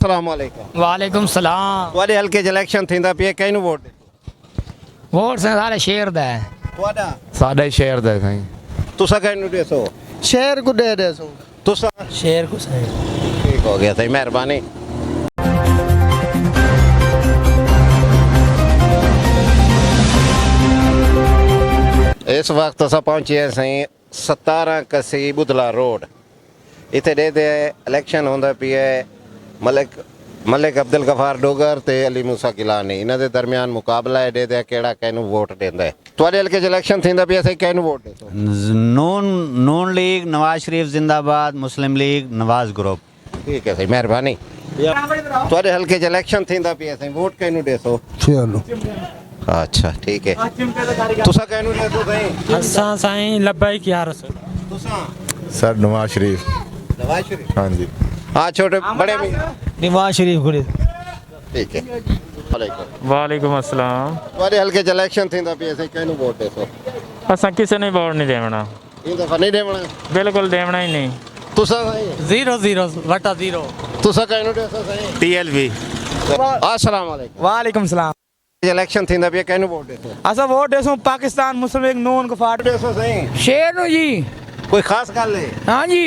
अस्सलामुअलैकुम। वालेकुम सलाम। ਤੁਹਾਡੇ ਹਲਕੇ 'ਚ ਇਲੈਕਸ਼ਨ ਥੀਂਦਾ ਪਿਆ ਕਿਹਨੂੰ ਵੋਟ ਦੇ? वोट से सारे शेर दा है। ਤੁਹਾਡਾ साढ़े शहर दे साईं ਤੁਸੀਂ ਕਿਹਨੂੰ ਦੇਸੋ? ਸ਼ਹਿਰ ਕੋ ਦੇ ਦੇ ਸੋ ਤੁਸੀਂ शेर को सही। ਠੀਕ ਹੋ ਗਿਆ ਸਹੀ ਮਿਹਰਬਾਨੀ। ਇਸ ਵਕਤ ਅਸਾਂ ਪਹੁੰਚੇ ਸਹੀ 17 ਕਸੀ ਬੁਧਲਾ ਰੋਡ। ਇੱਥੇ ਦੇ ਇਲੈਕਸ਼ਨ ਹੁੰਦਾ ਪਿਆ ਮਲਿਕ ਅਬਦੁਲ ਗਫਾਰ ਡੋਗਰ ਤੇ ਅਲੀ ਮੂਸਾ ਗਿਲਾਨੀ ਇਹਨਾਂ ਦੇ ਦਰਮਿਆਨ ਮੁਕਾਬਲਾ ਹੈ ਦੇ ਕਿਹੜਾ ਕਿਹਨੂੰ ਵੋਟ ਦਿੰਦਾ ਹੈ। ਤੁਹਾਡੇ ਹਲਕੇ 'ਚ ਇਲੈਕਸ਼ਨ ਥੀਂਦਾ ਪਿਆ ਸਹੀ ਕਿਹਨੂੰ ਵੋਟ ਦੇ? नून लीग नवाज शरीफ जिंदाबाद, मुस्लिम लीग नवाज ग्रुप। ठीक है सही मेहरबानी। ਤੁਹਾਡੇ ਹਲਕੇ 'ਚ ਇਲੈਕਸ਼ਨ ਥੀਂਦਾ ਪਿਆ ਸਹੀ ਵੋਟ ਕਿਹਨੂੰ ਦੇਸੋ? ਚਲੋ अच्छा ठीक है तुसा कहनु ले तो सही असा साईं लब्बैक या रसूल। तुसा सर नवाज शरीफ। नवाज शरीफ हाँ जी। हां छोटे बड़े भी नवाज शरीफ गुरे। ठीक है वालेकुम वालेकुम अस्सलाम। ਤੁਹਾਡੇ ਹਲਕੇ 'ਚ ਇਲੈਕਸ਼ਨ ਥੀਂਦਾ ਪਿਆ ਸਹੀ ਕਿਹਨੂੰ ਵੋਟ ਦੇਸੋ? असां किसे ने वोट नहीं देवना, ਇਹ ਦਫਾ ਨਹੀਂ ਦੇਵਣਾ बिल्कुल देवना ही नहीं। ਤੁਸਾ ਸਹੀ 0-0 वटा 0। ਤੁਸਾ ਕਹਿनु ਦੇਸੋ ਸਹੀ TLV। अस्सलाम वालेकुम। वालेकुम सलाम। इलेक्शन थींदा पिया किहनु वोट देसो? असा वोट देसो पाकिस्तान मुस्लिम लीग नून गफार देसो सही शेर नु जी। कोई खास गल है? हां जी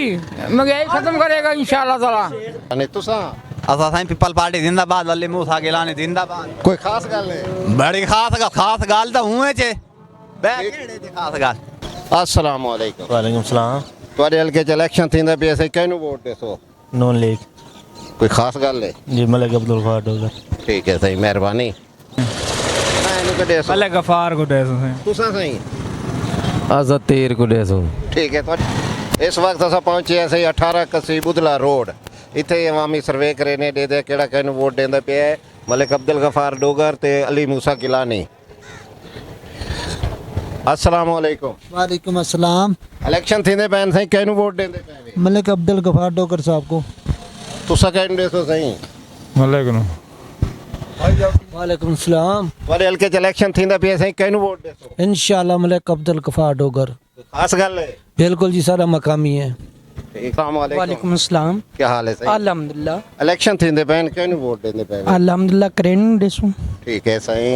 महंगाई खत्म करेगा इंशाल्लाह ताला। नहीं तुसा असा साईं पीपल पार्टी जिंदाबाद, अली मूसा गिलानी जिंदाबाद। कोई खास गल है? बड़ी खास गल तो हूं च बे केड़े च खास गल। अस्सलाम वालेकुम। वालेकुम सलाम। ਤੁਹਾਡੇ ਹਲਕੇ 'ਚ ਇਲੈਕਸ਼ਨ ਥੀਂਦਾ ਪਿਆ ਸਹੀ ਕਿਹਨੂੰ ਵੋਟ ਦੇਸੋ? नून लीग कोई खास गल है? जी मलिक अब्दुल गफार डोगर। ठीक है सही मेहरबानी। पहले गफार को देसो तुसा सही आजा तेर को डेसो। ठीक है इस वक्त असा पहुंचे सही 18 कसी बुधला रोड। इथे अवामी सर्वे करे ने दे केड़ा कहनु वोट देंदा पिया है मलिक अब्दुल गफार डोगर ते अली मूसा गिलानी। अस्सलाम वालेकुम। वालेकुम अस्सलाम। इलेक्शन थींदे पैन सही कहनु वोट देंदे पे? मलिक अब्दुल गफार डोगर साहब को। तुसा कहनु देसो सही वालेकुम वालेकुम सलाम। ਤੁਹਾਡੇ ਹਲਕੇ 'ਚ ਇਲੈਕਸ਼ਨ ਥੀਂਦਾ ਪਿਆ ਸਹੀ कहनु वोट देसो? इंशाल्लाह मलिक अब्दुल गफार डोगर। खास गल है? बिल्कुल जी सारा मकामी है। अस्सलाम वालेकुम। वालेकुम सलाम। क्या हाल है सही? अल्हम्दुलिल्लाह। इलेक्शन थींदे पैन कहनु वोट देंदे पे? अल्हम्दुलिल्लाह करेन देसो। ठीक है सही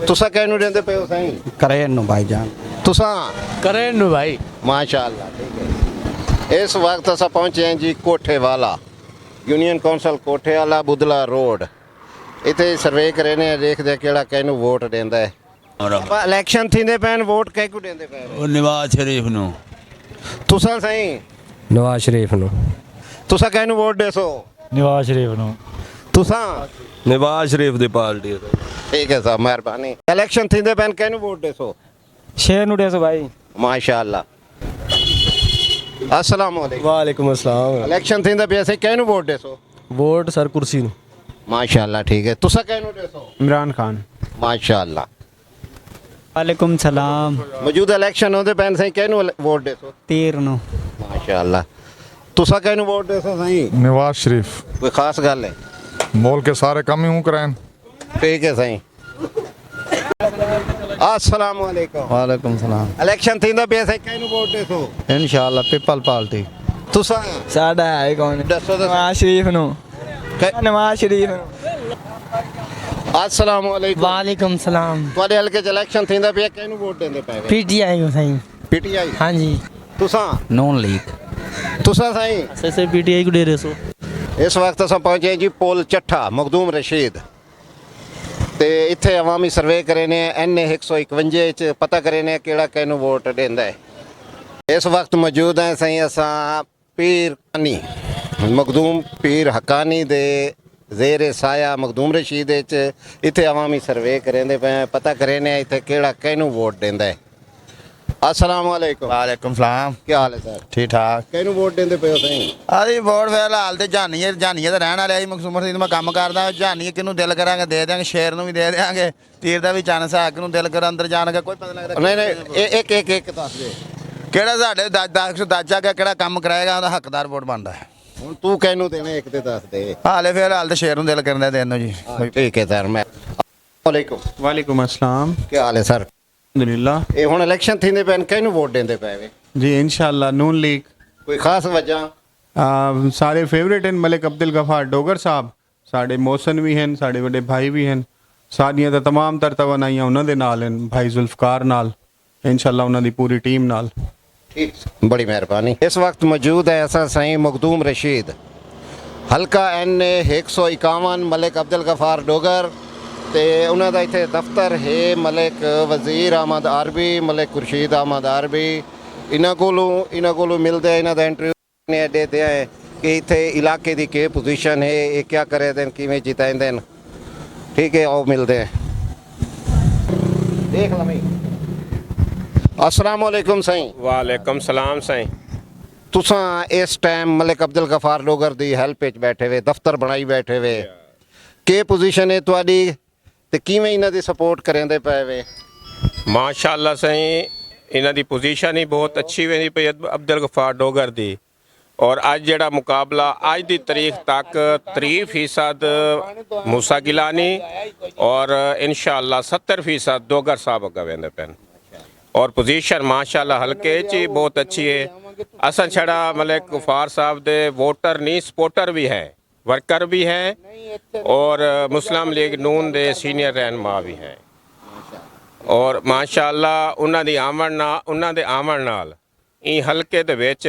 तुसा कहनु देंदे पे हो सही? करेन भाईजान। तुसा करेन नु भाई। माशाअल्लाह ठीक है। इस वक्त असा पहुंचे हैं जी कोठे वाला यूनियन कौंसल कोठे वाला बुधला रोड। इतने सर्वे करे ने देखते केड़ा कहनु वोट देंदा है। इलेक्शन थींदे पैन वोट कह को देंदे पैन? नवाज शरीफ नु। तुसा सही नवाज शरीफ नु। तुसा कहनु वोट देसो? नवाज शरीफ नो। तुसा नवाज शरीफ दी पार्टी। ठीक है साहब मेहरबानी। इलेक्शन थींदे पैन कहनु वोट देसो? शेर नु देसो भाई। माशाअल्लाह। अस्सलाम वालेकुम। वालेकुम अस्सलाम। इलेक्शन थींदे पे से कहनु वोट देसो? वोट सर कुर्सी नु। माशाअल्लाह ठीक है। तुसा कहनु देसो? इमरान खान। माशाअल्लाह। वालेकुम सलाम। मौजूदा इलेक्शन होंदे पैन सही कहनु वोट देसो? तीर नु। माशाअल्लाह। तुसा कहनु वोट देसो सही? नवाज शरीफ। कोई खास गल है? मोल के सारे कम ही हूँ कराएं। ठीक है सही। अस्सलाम वालेकुम। वालेकुम सलाम। इलेक्शन थींदा पे सही कहनु वोट देसो? इंशाल्लाह पीपल पार्टी। तुसा साडा है कौन? दसो नवाज शरीफ नु। नवाज शरीफ नु। अस्सलाम वालेकुम। वालेकुम सलाम। ਤੁਹਾਡੇ ਹਲਕੇ 'ਚ ਇਲੈਕਸ਼ਨ ਥੀਂਦਾ ਪਿਆ ਕਿਹਨੂੰ ਵੋਟ ਦਿੰਦੇ ਪਏ? पीटीआई को सही। ਪੀਟੀਆਈ। हां जी। ਤੁਸਾਂ नून लीग। ਤੁਸਾਂ ਸਹੀ से पीटीआई को दे रहे ਇਸ ਵਕਤ ਅਸਾਂ ਪਹੁੰਚੇ ਜੀ ਪੁਲ ਚੱਠਾ ਮਖਦੂਮ ਰਸ਼ੀਦ ਤੇ ਇੱਥੇ ਅਵਾਮੀ ਸਰਵੇ ਕਰੇ ਨੇ NA 151 ਚ ਪਤਾ ਕਰੇ ਨੇ ਕਿਹੜਾ ਕਿਹਨੂੰ ਵੋਟ ਦਿੰਦਾ ਹੈ। ਇਸ ਵਕਤ ਮੌਜੂਦ ਹੈ ਸਹੀ ਅਸਾਂ ਪੀਰ ਹਕਾਨੀ ਮਖਦੂਮ ਪੀਰ ਹਕਾਨੀ ਦੇ ਜ਼ੇਰੇ ਸਾਇਆ ਮਖਦੂਮ ਰਸ਼ੀਦ ਚ ਇੱਥੇ ਅਵਾਮੀ ਸਰਵੇ ਕरेंदे ਪਏ ਪਤਾ ਕਰੇ ਨੇ ਇੱਥੇ ਕਿਹੜਾ ਕਿਹਨੂੰ ਵੋਟ ਦਿੰਦਾ ਹੈ। अस्सलाम वालेकुम। वालेकुम सलाम। क्या हाल है सर? ठीक ठाक। ਕਿਹਨੂੰ ਵੋਟ ਦਿੰਦੇ ਪਏ ਹੋ ਸਹੀ? ਆਦੀ ਵੋਟ ਫਿਲਹਾਲ ਤੇ ਜਾਨੀਏ ਤੇ ਰਹਿਣ ਵਾਲੇ ਮਕਸੂਮਰ ਸਿੰਘ ਮੈਂ ਕੰਮ ਕਰਦਾ ਜਾਨੀਏ ਕਿਹਨੂੰ ਦਿਲ ਕਰਾਂਗੇ ਦੇ ਦਿਆਂਗੇ, ਸ਼ੇਰ ਨੂੰ ਵੀ ਦੇ ਦਿਆਂਗੇ, ਤੀਰ ਦਾ ਵੀ ਚਾਂਸ ਹੈ ਕਿਹਨੂੰ ਦਿਲ ਕਰ ਅੰਦਰ ਜਾਣ ਕੇ ਕੋਈ ਪਤਾ ਲੱਗਦਾ ਨਹੀਂ ਨਹੀਂ ਇੱਕ ਦੱਸ ਦੇ ਕਿਹੜਾ ਸਾਡੇ ਦਾਜਾ ਕੇ ਕਿਹੜਾ ਕੰਮ ਕਰਾਏਗਾ ਉਹਦਾ ਹੱਕਦਾਰ ਵੋਟ ਬਣਦਾ ਹੈ। ਹੁਣ ਤੂੰ ਕਿਹਨੂੰ ਦੇਣੇ ਇੱਕ ਤੇ ਦੱਸ ਦੇ। ਹਾਲੇ ਫਿਲਹਾਲ ਤੇ ਸ਼ੇਰ ਨੂੰ ਦਿਲ ਕਰਨ ਦਾ ਦੇਣ ਨੂੰ ਜੀ। ਠੀਕ ਹੈ ਸਰ ਮੈਂ ਵਾਲੇਕੁਮ। वालेकुम अस्सलाम। ਕੀ ਹਾਲ ਹੈ ਸਰ? अल्हम्दुलिल्लाह। ਇਹ ਹੁਣ ਇਲੈਕਸ਼ਨ ਥੀਂਦੇ ਪੈਣ ਕਿਹਨੂੰ ਵੋਟ ਦਿੰਦੇ ਪਏ ਵੇ? जी इंशाल्लाह नून लीग। ਕੋਈ ਖਾਸ ਵਜ੍ਹਾ? सारे फेवरेट हैं मलिक अब्दुल गफार डोगर साहब, साढ़े मोहसन भी हैं, साढ़े बड़े भाई भी हैं। सारियां तो तमाम तर तवानाइयां उन्होंने नाल हैं, भाई जुल्फकार नाल, इंशाल्लाह उन्होंने पूरी टीम नाल। ठीक, बड़ी मेहरबानी। इस वक्त मौजूद है असा साईं मखदूम रशीद, हल्का NA 151 मलिक अब्दुल गफार डोगर ਤੇ ਉਹਨਾਂ ਦਾ ਇੱਥੇ ਦਫ਼ਤਰ ਹੈ। ਮਲਿਕ ਵਜ਼ੀਰ ਅਹਿਮਦ ਆਰਬੀ, ਮਲਿਕ ਖੁਰਸ਼ੀਦ ਅਹਿਮਦ ਆਰਬੀ, ਇਹਨਾਂ ਕੋਲੋਂ ਮਿਲਦੇ ਇਹਨਾਂ ਦਾ ਇੰਟਰਵਿਊ ਨੇ ਅੱਡੇ ਤੇ ਹੈ ਕਿ ਇੱਥੇ ਇਲਾਕੇ ਦੀ ਕੀ ਪੋਜੀਸ਼ਨ ਹੈ, ਇਹ ਕੀ ਕਰੇ ਦੇਣ, ਕਿਵੇਂ ਜਿਤਾਉਂਦੇ ਨੇ। ਠੀਕ ਹੈ, ਆਓ ਮਿਲਦੇ हैं। देख लमी। अस्सलाम वालेकुम साईं। वालेकुम सलाम साईं। तुसां इस टाइम मलिक अब्दुल गफार डोगर दी हेल्प विच बैठे हुए, दफ्तर बनाई बैठे हुए, के पोजीशन है तुहाडी ते किवें इन्हां दी सपोर्ट करेंदे पए वे? माशाअल्लाह साईं, इन्हां दी पोजीशन ही बहुत अच्छी वेंदी पई अब्दुल गफार डोगर दी। और अज जेड़ा मुकाबला अज दी तारीख तक 30% मूसा गिलानी और इंशाअल्लाह 70% डोगर साहब अग्गे वेंदे पैन। और पोजीशन माशाअल्लाह हल्के च ही बहुत अच्छी है। असा छड़ा मलिक गफार साहब दे वोटर नहीं, सपोर्टर भी हैं, वर्कर भी हैं और मुस्लिम लीग नून दे सीनियर रहनुमा भी हैं। और माशाअल्लाह उन्हां दी आमण नाल ई हल्के दे विच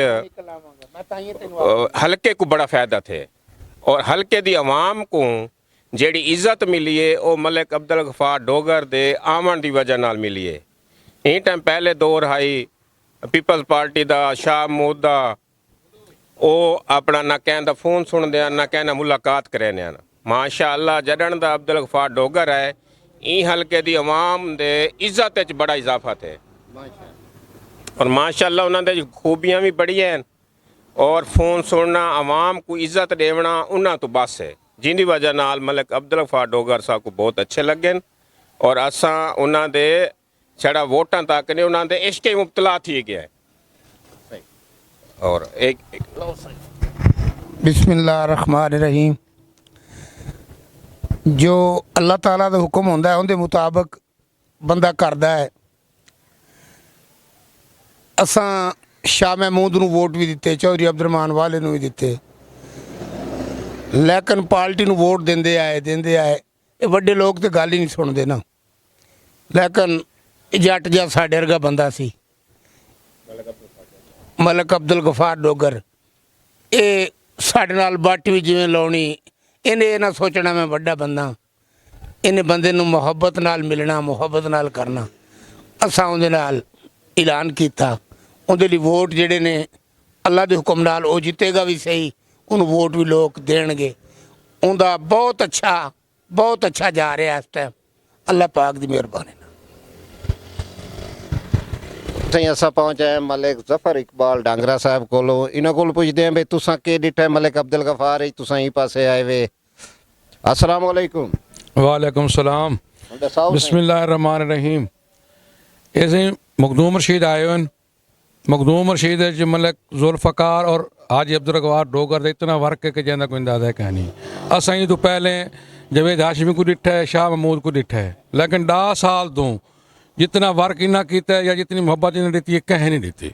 हल्के को बड़ा फ़ायदा थे। और हल्के दी आवाम को जेड़ी इज़्ज़त मिली है वो मलिक अब्दुल गफार डोगर दे आमण दी वजह नाल मिली है। ई टाइम पहले दौर आई पीपल्स पार्टी दा शाह महमूद दा, वो अपना ना कहना फोन सुनते हैं ना कहना मुलाकात करें। माशाअल्लाह जडन दा अब्दुल गफार डोगर है, ई हल्के दी अवाम दे इज्जत च बड़ा इजाफा थे। और माशाअल्लाह उन्होंने खूबियाँ भी बड़ी हैं और फोन सुनना, अवाम को इज्जत देवना उन्होंने तो बस है, जिंदी वजह नाल मलिक अब्दुल गफार डोगर साहब को बहुत अच्छे लगे। और असा उन्होंने छड़ा वोटां तक ने उन्होंने इश्क मुबतला थी गया है। और एक बिस्मिल्लाहिर्रहमानिर्रहीम। जो अल्लाह ताला दा हुक्म होंदा है उनके मुताबिक बंदा करदा है। असां शाह महमूद नूं वोट भी दिते, चौधरी अब्दुरमान वाले नूं भी दिते, लेकिन पार्टी नूं वोट देंदे आए ये वड्डे लोग तो गल ही नहीं सुनते ना। लेकिन जट जा साडे वर्गा बंदा सी मलिक अब्दुल गफार डोगर, ये साडे नाल बट भी जिवें लाउणी, इन्हें ये ना सोचना मैं वड्डा बंदा, इन्हें बंदे नूं मुहब्बत नाल मिलना, मुहब्बत नाल करना। असां उहदे नाल ऐलान किया, उहदे लई वोट जिहड़े ने अल्लाह दे हुक्म नाल वो जितेगा भी सही, उन्होंने वोट भी लोग देणगे। उनका बहुत अच्छा जा रहा है इस टाइम, अल्लाह पाक दी मेहरबानी। असा पहुंचे मलिक जफर इकबाल डांगरा साहब कोलों, इन्हों को पुछते हैं भाई तुसा के डिठा मलिक अब्दुल गफार तुसा ही पासे आए वे। अस्सलाम वालेकुम। वालेकुम सलाम। बिस्मिल्लाहिर्रहमानिर्रहीम। ऐसे मखदूम रशीद आए हैं, मखदूम रशीद जो मलिक जुल्फ़कार और हाजी अब्दुल गफार डोगर दे इतना वर्क है कि जैसा कोई अंदाजा है नहीं। असां तो पहले जवेद हाशमी को डिठा है, शाह महमूद को डिठा है, लेकिन 10 साल तो जितना वर्क इन्हें किया है या जितनी मोहब्बत इन्हें दी है कहीं नहीं दी।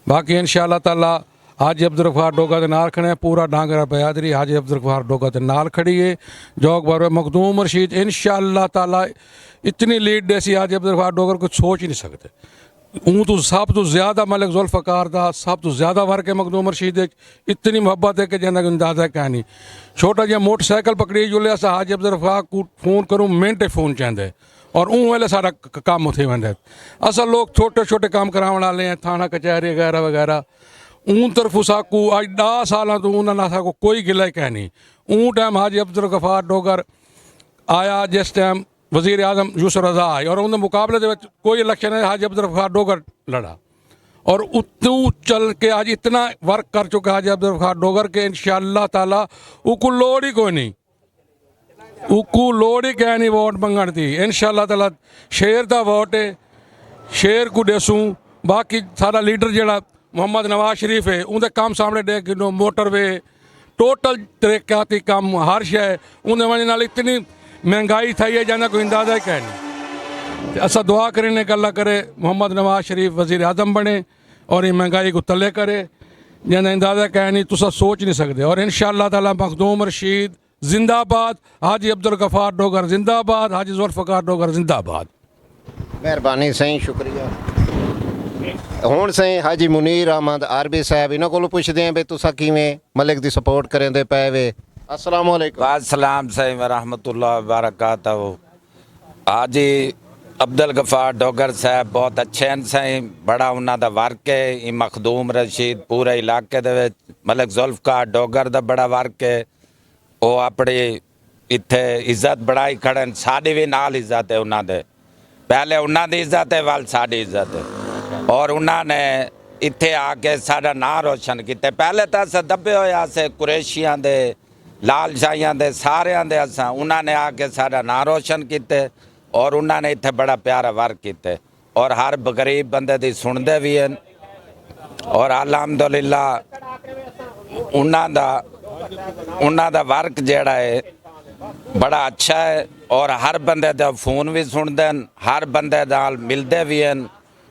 बाकी इंशाअल्लाह ताला हाजी अब्दुल गफार डोगर के नाल खड़े, पूरा डांगरा बयादरी हाजी अब्दुल गफार डोगर के नाल खड़ी है। जोग बार मखदूम रशीद इंशाअल्लाह ताला इतनी लीड देसी हाजी अब्दुल गफार डोगर को सोच ही नहीं सकते। ऊँ तो सब तो ज़्यादा मलिक जुल्फ़कार दा सब तो ज़्यादा वर्क है मखदूम रशीद, इतनी मोहब्बत है कि जैसा अंदाजा है नहीं। छोटा जहा मोटरसाइकिल पकड़ी जुले अस हाजी अब्दुल गफार को फोन करूँ मिनट फोन चाहते और ऊँ वेले सारा काम थी वेंदा। असल लोग छोटे छोटे काम कराने वाले हैं, थाना कचहरी वगैरह वगैरह। ऊँ तरफों साकू अज 10 साल तो उन्होंने साकू कोई गिला कह नहीं। ऊँ टाइम हाजी अब्दुल गफार डोगर आया जिस टाइम वज़ीर आज़म यूसुफ रज़ा आए और उनके मुकाबले के कोई इलेक्शन है हाजी अब्दुल गफार डोगर लड़ा और उतू चल के आज इतना वर्क कर चुका हाजी अब्दुल गफार डोगर के इंशाअल्लाह ताला उको लोड़ ही कोई नहीं, उको लोड़ ही क्या नहीं वोट मंगण थी। इंशाअल्लाह ताला शेर का वोट है, शेर को देसूँ। बाकी सारा लीडर जड़ा मोहम्मद नवाज शरीफ है उनके काम सामने दे कि मोटरवे टोटल तरक्याती काम हर शय उनके वजह नाल इतनी महंगाई थी है जाना कोई अंदाजा ही कह नहीं। असा दुआ करें कि अल्लाह करे मोहम्मद नवाज शरीफ वज़ीर आज़म बने और ये महंगाई को तले करे। जंहिंजा अंदाज़ा कहीं नहीं तुसा सोच नहीं सकते। और इंशाअल्लाह ताला मखदूम रशीद जिंदाबाद, हाजी अब्दुल गफार डोगर जिंदाबाद, हाजी जुल्फ़कार डोगर जिंदाबाद। ਮਿਹਰਬਾਨੀ ਸਹੀ ਸ਼ੁਕਰੀਆ। ਹੁਣ ਸਹੀ ਹਾਜੀ ਮੁਨੀਰ ਅਹਿਮਦ ਆਰਬੀ ਸਾਹਿਬ ਇਹਨਾਂ ਕੋਲੋਂ ਪੁੱਛਦੇ ਆਂ ਵੀ ਤੁਸੀਂ ਕਿਵੇਂ ਮਲਿਕ ਦੀ ਸਪੋਰਟ ਕਰਦੇ ਪਏ ਵੇ। अस्सलाम वालेकुम। वासलाम सही व रहमतुल्लाह व बरकातहू। हाजी अब्दुल गफार डोगर साहब बहुत अच्छे हैं सही, बड़ा उन्होंने वर्क है। ये मखदूम रशीद पूरे इलाके दे विच मलिक जुल्फ़कार डोगर दा बड़ा वर्क है। वो अपनी इत्थे इज्जत बढ़ाई खड़े, साड़ी भी नाल इज्जत है उन्होंने। पहले उन्होंने इज्जत है वाल साड़ी इज्जत है। और उन्होंने इत्थे आके साडा नाम रोशन किया। पहले तो अस दबे होया से कुरैशियां दे लाल शाहियां दे सारियां दे असां, उन्होंने आके साडा नाम रोशन किते। और उन्होंने इत्थे बड़ा प्यारा वर्क किते और हर गरीब बंदे दी सुनते भी हैं। और अलहमदुलिल्लाह उन्हां दा वर्क जेड़ा है बड़ा अच्छा है। और हर बंदे दा फोन भी सुनते हैं, हर बंदे नाल मिलते भी हैं,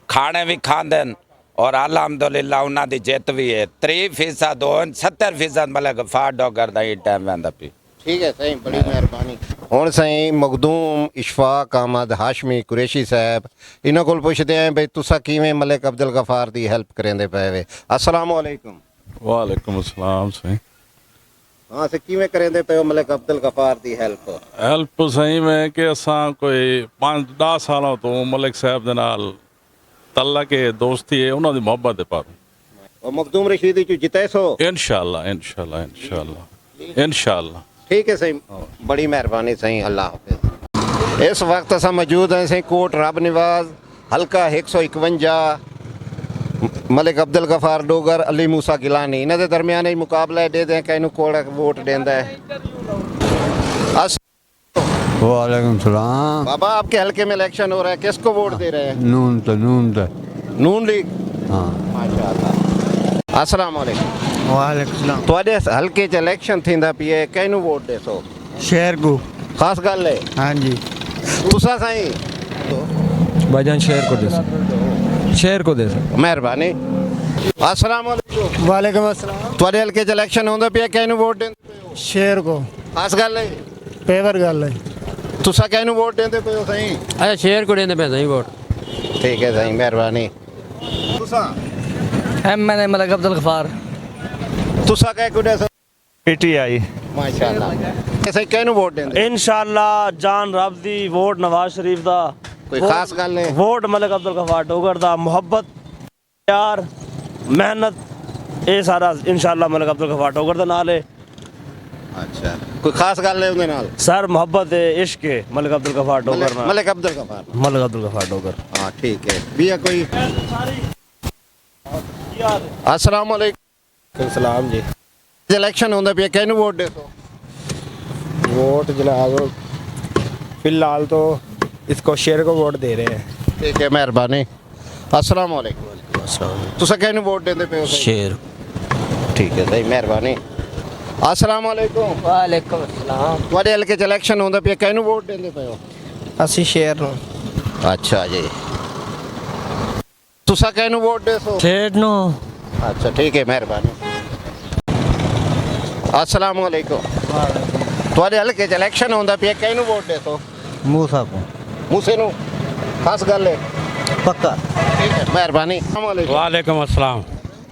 खाने भी खाते हैं। और अलहमदुलिल्लाह उन्होंने जित भी है। 30% हो 70% मलिक गफार डोगर दा ही टाइम वंदा पी। ठीक है सही, बड़ी मेहरबानी। ਹੁਣ ਸਹੀ ਮਖਦੂਮ ਇਸ਼ਫਾਕ ਅਹਿਮਦ ਹਾਸ਼ਮੀ ਕੁਰੈਸ਼ੀ ਸਾਹਿਬ ਇਹਨਾਂ ਕੋਲ ਪੁੱਛਦੇ ਆਂ ਵੀ ਤੁਸੀਂ ਕਿਵੇਂ ਮਲਿਕ ਅਬਦੁਲ ਗਫਾਰ ਦੀ ਹੈਲਪ ਕਰਿੰਦੇ ਪਏ ਵੇ। अस्सलाम वालेकुम। वालेकुम अस्सलाम सही। हाँ से किवें करेंदे पे हो मलिक अब्दुल गफार दी हेल्प सही में कि असां कोई 5-10 सालों तो मलिक साहब दे नाल तल्लक है, दोस्ती है, उन्हां दी मोहब्बत है पर। और मखदूम रशीद चो जिते सो इंशाअल्लाह इंशाअल्लाह इंशाअल्लाह इंशाअल्लाह। ठीक है सही, बड़ी मेहरबानी सही, अल्लाह हाफिज। इस वक्त असां मौजूद हैं सही कोट रब निवाज हल्का 151 मलिक अब्दुल गफार डोगर अली मूसा गिलानी इन्होंने दरमियान ही मुकाबला दे दें कि कोड़ा वोट देंदा है। वालेकुम सलाम। बाबा आपके हल्के में इलेक्शन हो रहा है, किसको वोट दे रहे हैं? नून लीग। हाँ माशाअल्लाह। अस्सलाम वालेकुम। वालेकुम सलाम। ਤੁਹਾਡੇ ਹਲਕੇ 'ਚ ਇਲੈਕਸ਼ਨ ਥੀਂਦਾ ਪਈ ਕਿਹਨੂੰ ਵੋਟ ਦੇਸੋ? शेर को। ਖਾਸ ਗੱਲ ਹੈ। हाँ जी। तुसा साईं भाईजान शेर को दे शेर को दे ਮਿਹਰਬਾਨੀ। अस्सलाम वालेकुम। वालेकुम अस्सलाम। ਤੁਹਾਡੇ ਹਲਕੇ 'ਚ ਇਲੈਕਸ਼ਨ ਹੁੰਦਾ ਪਿਆ ਕਿਹਨੂੰ ਵੋਟ ਦਿੰਦੇ ਪਏ ਹੋ? शेर को। ਖਾਸ ਗੱਲ ਹੈ। पेवर गल है। तुसा किहनू वोट देंदे पे हो साईं? अच्छा शेर को देंदे पे साईं वोट। ठीक है साईं, मेहरबानी। तुसा मैंने मलिक अब्दुल गफार। तुसा कह कुड़े से पीटीआई। माशाअल्लाह। ऐसे किहनू वोट देंदे? इंशाअल्लाह जान रब दी वोट नवाज शरीफ दा। कोई खास गल नहीं? वोट मलिक अब्दुल गफार डोगर दा। मोहब्बत प्यार मेहनत ये सारा इंशाअल्लाह मलिक अब्दुल गफार डोगर दा नाल है। अच्छा कोई खास गल नहीं उहदे नाल? सर मोहब्बत है, इश्क है मलिक अब्दुल गफार डोगर नाल। मलिक अब्दुल गफार। मलिक अब्दुल गफार डोगर। हाँ ठीक है। भैया कोई अस्सलाम वालेकुम। सलाम जी। इलेक्शन होंदा पिया किहनू वोट देसो? वोट जनाब फिलहाल तो इसको शेर को वोट दे रहे हैं। ठीक है मेहरबानी। अस्सलाम वालेकुम। तुसा किहनू वोट देंदे पे हो? शेर। ठीक है सही, मेहरबानी। अस्सलाम वालेकुम। वालेकुम अस्सलाम। ਤੁਹਾਡੇ ਹਲਕੇ 'ਚ ਇਲੈਕਸ਼ਨ ਹੁੰਦਾ ਪਿਆ ਕਿਹਨੂੰ ਵੋਟ ਦਿੰਦੇ ਪਏ ਹੋ? ਅਸੀਂ शेर ਨੂੰ। ਅੱਛਾ ਜੀ। ਤੁਸੀਂ ਕਿਹਨੂੰ ਵੋਟ ਦੇਸੋ? शेर ਨੂੰ। अच्छा ठीक है मेहरबानी। अस्सलाम वालेकुम। ਤੁਹਾਡੇ ਹਲਕੇ 'ਚ ਇਲੈਕਸ਼ਨ ਹੁੰਦਾ ਪਿਆ ਕਿਹਨੂੰ ਵੋਟ ਦੇਸੋ? मूसा को। ਮੂਸੇ ਨੂੰ? ਖਾਸ ਗੱਲ ਹੈ। पक्का। ठीक है मेहरबानी। अस्सलाम वालेकुम। वालेकुम अस्सलाम।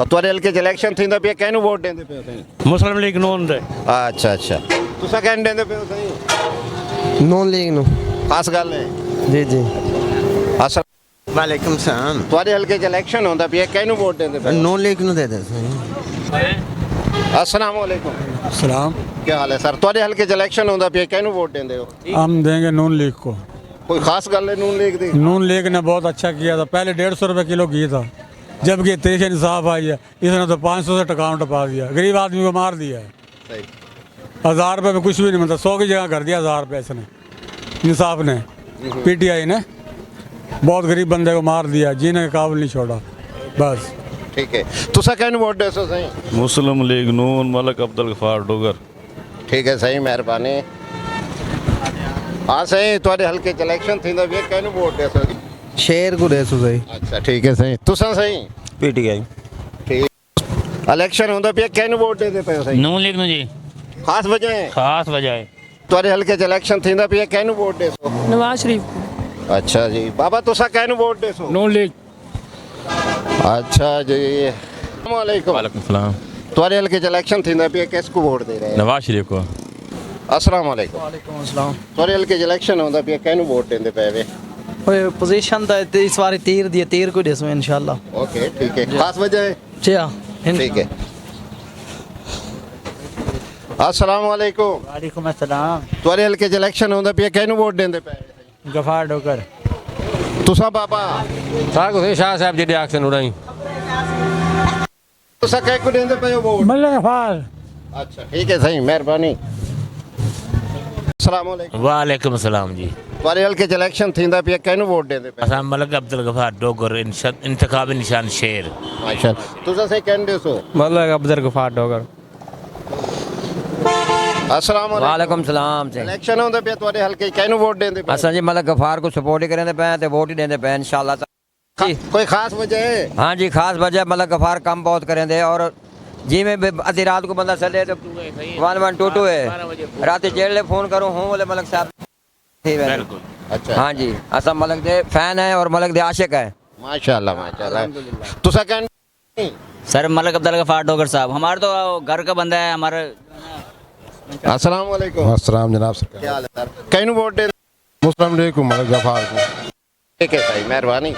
ਤੁਹਾਡੇ ਹਲਕੇ 'ਚ ਇਲੈਕਸ਼ਨ ਥੀਂਦਾ ਪਿਆ ਕਿਹਨੂੰ ਵੋਟ ਦਿੰਦੇ ਪਏ ਹੋ ਤੁਸੀਂ? मुस्लिम लीग नून दे। ਅੱਛਾ ਅੱਛਾ। ਤੁਸੀਂ ਕਿਹਨੂੰ ਦਿੰਦੇ ਪਏ ਹੋ ਤੁਸੀਂ? नून लीग ਨੂੰ। ਖਾਸ ਗੱਲ ਹੈ। जी जी। ਅੱਛਾ वालेकुम सलाम। ਤੁਹਾਡੇ ਹਲਕੇ 'ਚ ਇਲੈਕਸ਼ਨ ਹੁੰਦਾ ਪਿਆ ਕਿਹਨੂੰ ਵੋਟ ਦਿੰਦੇ ਪਏ ਹੋ? नून लीग ਨੂੰ ਦੇ ਦੇ। अस्सलाम वालेकुम। सलाम। क्या हाल है सर? ਤੁਹਾਡੇ ਹਲਕੇ 'ਚ ਇਲੈਕਸ਼ਨ ਹੁੰਦਾ ਪਿਆ ਕਿਹਨੂੰ ਵੋਟ ਦਿੰਦੇ ਹੋ? हम देंगे नून लीग को। कोई खास गल है नून लीग दी? नून लीग ने बहुत अच्छा किया था। पहले 150 रुपये किलो घी था, जबकि तरीके इंसाफ आई है इसने तो 500 से टकाउन टपा दिया, गरीब आदमी को मार दिया है। सही। 1000 रुपये में कुछ भी नहीं मिलता, 100 की जगह कर दिया 1000 रुपये इसने, इंसाफ ने, पीटीआई ने बहुत गरीब बंदे को मार दिया, जीने के काबिल नहीं छोड़ा बस। ठीक है। तुसा कहने वोट दे सो सही? मुस्लिम लीग नून मलिक अब्दुल गफार डोगर। ठीक है सही, मेहरबानी। हाँ सही, ਤੁਹਾਡੇ ਹਲਕੇ 'ਚ ਇਲੈਕਸ਼ਨ ਥੀਂਦਾ ਵੀ ਕਿਹਨੂੰ ਵੋਟ ਦੇ ਸੋ? शेर को दे सो सही। अच्छा ठीक है सही। तुसा सही? पीटीआई। ठीक। ਇਲੈਕਸ਼ਨ ਹੁੰਦਾ ਪਿਆ ਕਿਹਨੂੰ ਵੋਟ ਦੇਂਦੇ ਪਏ ਹੋ ਸਹੀ नून लीग जी ਖਾਸ ਵਜ੍ਹਾ ਹੈ खास वजह है ਤੁਹਾਡੇ ਹਲਕੇ 'ਚ ਇਲੈਕਸ਼ਨ ਥੀਂਦਾ ਪਿਆ ਕਿਹਨੂੰ ਵੋਟ ਦੇਸੋ नवाज शरीफ ਅੱਛਾ ਜੀ ਬਾਬਾ ਤੁਸੀਂ ਕਿਹਨੂੰ ਵੋਟ ਦੇਸੋ नून लीग अच्छा जी अस्सलामुअलैकुम वालेकुम सलाम तुम्हारे हल्के इलेक्शन थी पे किसको वोट दे रहे हैं नवाज शरीफ को अस्सलामुअलैकुम वालेकुम अस्सलाम तुम्हारे हल्के इलेक्शन होता पे किहनू वोट देंदे पे वे ओए पोजीशन दा इस बार तीर दी तीर को देसो इंशाल्लाह ओके ठीक है खास वजह है जी हां ठीक है अस्सलामुअलैकुम वालेकुम अस्सलाम तुम्हारे हल्के इलेक्शन होता पे किहनू वोट देंदे पे गफार डोगर तुसा बाबा सारा कुछ शाह साहब जी दे एक्शन उड़ाई तुसा कह को देंदे पे वोट मलिक गफार अच्छा ठीक है सही मेहरबानी अस्सलामुअलैकुम वालेकुम सलाम जी तुम्हारे हल्के इलेक्शन थींदा पे किहनू वोट देंदे पे असां मलक अब्दुल गफार डोगर इंतखाबी निशान शेर माशाल्लाह तुसा से कहंदे सो मलक अब्दुल गफार डोगर अस्सलामुअलैकुम वालेकुम सलाम से इलेक्शन होंदे पे तुम्हारे हल्के किहनू वोट देंदे पे असा जी मलक गफार को सपोर्ट ही करेंदे पे ते वोट ही देंदे पे इंशाल्लाह कोई खास वजह है हाँ जी खास वजह मलक गफार काम बहुत करेंदे और जी में अधी रात को बंदा चले तो 1122 है रात जेल फोन करो हूं बोले मलक साहब बिल्कुल अच्छा हाँ जी असा मलक दे फैन है और मलक दे आशिक है माशाल्लाह तुसा कहंदे सर मलक अब्दुल गफार डोगर साहब हमारे तो घर का बंदा है हमारे अस्सलाम वालेकुम अस्सलाम जनाब सरकार क्या हाल है सर कहनू वोट दे मुस्लिम लीग को मलक गफार को ठीक है सही मेहरबानी